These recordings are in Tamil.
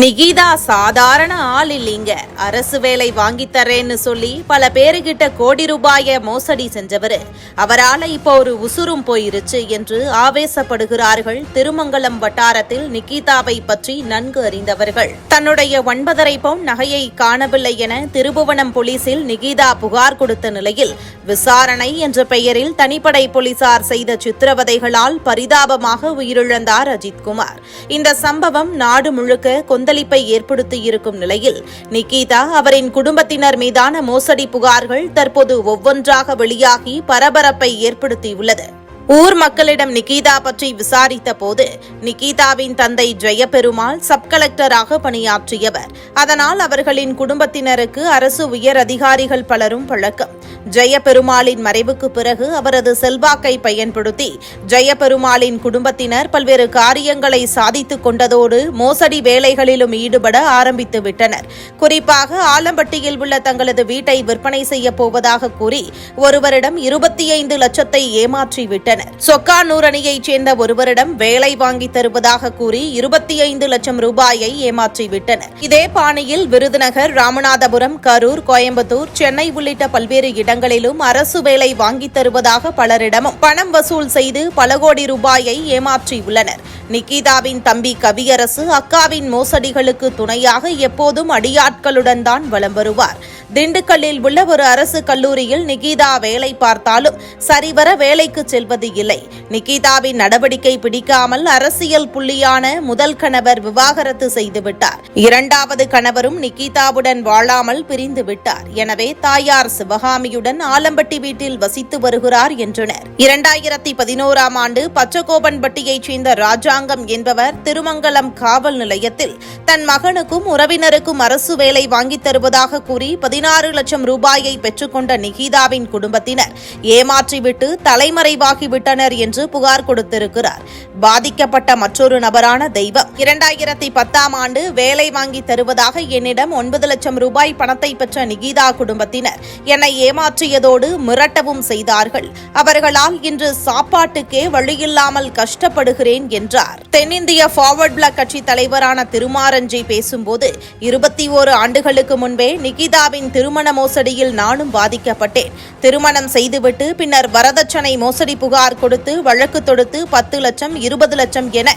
நிகிதா சாதாரண ஆள் இல்லைங்க. அரசு வேலை வாங்கி தரேன்னு சொல்லி பல பேருகிட்ட கோடி ரூபாய மோசடி செஞ்சவரு. அவரால இப்போ ஒரு உசுரும் போயிருச்சு என்று ஆவேசப்படுகிறார்கள் திருமங்கலம் வட்டாரத்தில் நிகிதாவை பற்றி நன்கு அறிந்தவர்கள். தன்னுடைய 9.5 பவுன் நகையை காணவில்லை என திருபுவனம் போலீசில் நிகிதா புகார் கொடுத்த நிலையில் விசாரணை என்ற பெயரில் தனிப்படை போலீசார் செய்த சித்திரவதைகளால் பரிதாபமாக உயிரிழந்தார் அஜித்குமார். இந்த சம்பவம் நாடு முழுக்க கொந்தளிப்பை ஏற்படுத்தியிருக்கும் நிலையில் நிகிதா அவரின் குடும்பத்தினர் மீதான மோசடி புகார்கள் தற்போது ஒவ்வொன்றாக வெளியாகி பரபரப்பை ஏற்படுத்தியுள்ளது. ஊர் மக்களிடம் நிகிதா பற்றி விசாரித்த போது நிகிதாவின் தந்தை ஜெயபெருமாள் சப் கலெக்டராக பணியாற்றியவர். அதனால் அவர்களின் குடும்பத்தினருக்கு அரசு உயர் அதிகாரிகள் பலரும் பழக்கம். ஜெயபெருமாளின் மறைவுக்கு பிறகு அவரது செல்வாக்கை பயன்படுத்தி ஜெயபெருமாளின் குடும்பத்தினர் பல்வேறு காரியங்களை சாதித்துக் கொண்டதோடு மோசடி வேலைகளிலும் ஈடுபட ஆரம்பித்து விட்டனர். குறிப்பாக ஆலம்பட்டியில் உள்ள தங்களது வீட்டை விற்பனை செய்யப் போவதாக கூறி ஒருவரிடம் 25 லட்சத்தை ஏமாற்றிவிட்டனர். சொக்கானூர் அணியைச் சேர்ந்த ஒருவரிடம் வேலை வாங்கி தருவதாக கூறி 25 லட்சம் ரூபாயை ஏமாற்றிவிட்டனர். இதே பாணியில் விருதுநகர், ராமநாதபுரம், கரூர், கோயம்புத்தூர், சென்னை உள்ளிட்ட பல்வேறு இடங்களிலும் அரசு வேலை வாங்கி தருவதாக பலரிடமும் பணம் வசூல் செய்து பல கோடி ரூபாயை ஏமாற்றியுள்ளனர். நிகிதாவின் தம்பி கவியரசு அக்காவின் மோசடிகளுக்கு துணையாக எப்போதும் அடியாட்களுடன் தான் வலம் வருவார். திண்டுக்கல்லில் உள்ள ஒரு அரசு கல்லூரியில் நிகிதா வேலை பார்த்தாலும் சரிவர வேலைக்கு செல்வது இல்லை. நிகிதாவின் நடவடிக்கை பிடிக்காமல் அரசியல் புள்ளியான முதல் கணவர் விவாகரத்து செய்துவிட்டார். 2வது கணவரும் நிகிதாவுடன் வாழாமல் பிரிந்து விட்டார். எனவே தாயார் சிவகாமியுடன் ஆலம்பட்டி வீட்டில் வசித்து வருகிறார் என்றனர். 2011ஆம் ஆண்டு பச்சகோபன்பட்டியைச் சேர்ந்த ராஜாங்கம் என்பவர் திருமங்கலம் காவல் நிலையத்தில் தன் மகனுக்கும் உறவினருக்கும் அரசு வேலை வாங்கித் தருவதாக கூறி 16 லட்சம் ரூபாயை பெற்றுக்கொண்ட நிகிதாவின் குடும்பத்தினர் ஏமாற்றிவிட்டு தலைமறைவாகிவிட்டனர் என்று புகார் கொடுத்திருக்கிறார். பாதிக்கப்பட்ட மற்றொரு நபரான தெய்வம் 2010ஆம் ஆண்டு வேலை வாங்கி தருவதாக என்னிடம் 9 லட்சம் ரூபாய் பணத்தை பெற்ற நிகிதா குடும்பத்தினர் என்னை ஏமாற்றியதோடு மிரட்டவும் செய்தார்கள். அவர்களால் இன்று சாப்பாட்டுக்கே வழியில்லாமல் கஷ்டப்படுகிறேன் என்றார். தென்னிந்திய ஃபார்வர்ட் பிளாக் கட்சி தலைவரான திருமாரஞ்சி பேசும்போது 21 ஆண்டுகளுக்கு முன்பே நிகிதாவின் திருமண மோசடியில் நானும் பாதிக்கப்பட்டேன். திருமணம் செய்துவிட்டு பின்னர் வரதட்சணை மோசடி புகார் கொடுத்து வழக்கு தொடுத்து 10 லட்சம் 20 லட்சம் என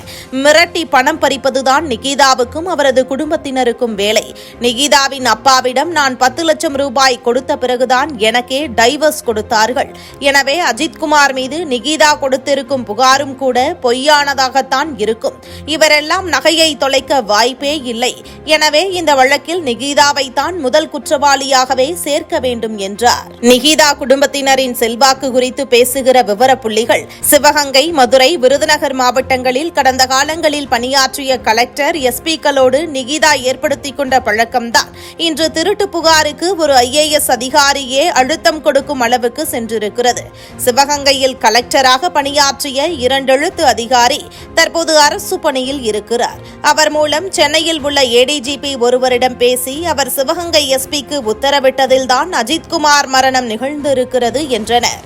மிரட்டி பணம் பறிப்பதுதான் நிகிதாவுக்கும் அவரது குடும்பத்தினருக்கும் வேலை. நிகிதாவின் அப்பாவிடம் நான் 10 லட்சம் ரூபாய் கொடுத்த பிறகுதான் எனக்கே டைவர்ஸ் கொடுத்தார்கள். எனவே அஜித்குமார் மீது நிகிதா கொடுத்திருக்கும் புகாரும் கூட பொய்யானதாகத்தான் இருக்கும். இவரெல்லாம் நகையை தொலைக்க வாய்ப்பே இல்லை. எனவே இந்த வழக்கில் நிகிதாவை தான் முதல் குற்றவாளியாகவே சேர்க்க வேண்டும் என்றார். நிகிதா குடும்பத்தினரின் செல்வாக்கு குறித்து பேசுகிற விவர புள்ளிகள் சிவகங்கை, மதுரை, விருதுநகர் மாவட்டங்களில் கடந்த காலங்களில் பணியாற்றிய கலெக்டர், எஸ்பிக்களோடு நிகிதா ஏற்படுத்திக் கொண்ட பழக்கம்தான் இன்று திருட்டு புகாருக்கு ஒரு IAS அதிகாரியே அழுத்தம் கொடுக்கும் அளவுக்கு சென்றிருக்கிறது. சிவகங்கையில் கலெக்டராக பணியாற்றிய 2 எழுத்து அதிகாரி தற்போது அரசு பணியில் இருக்கிறார். அவர் மூலம் சென்னையில் உள்ள ADGP ஒருவரிடம் பேசி அவர் சிவகங்கை SPக்கு உத்தரவிட்டதில்தான் அஜித்குமார் மரணம் நிகழ்ந்திருக்கிறது என்றனர்.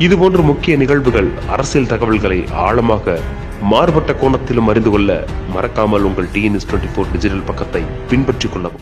இதுபோன்ற முக்கிய நிகழ்வுகள், அரசியல் தகவல்களை ஆழமாக மாறுபட்ட கோணத்திலும் அறிந்து கொள்ள மறக்காமல் உங்கள் TNS24 டிஜிட்டல் பக்கத்தை பின்பற்றிக் கொள்ளவும்.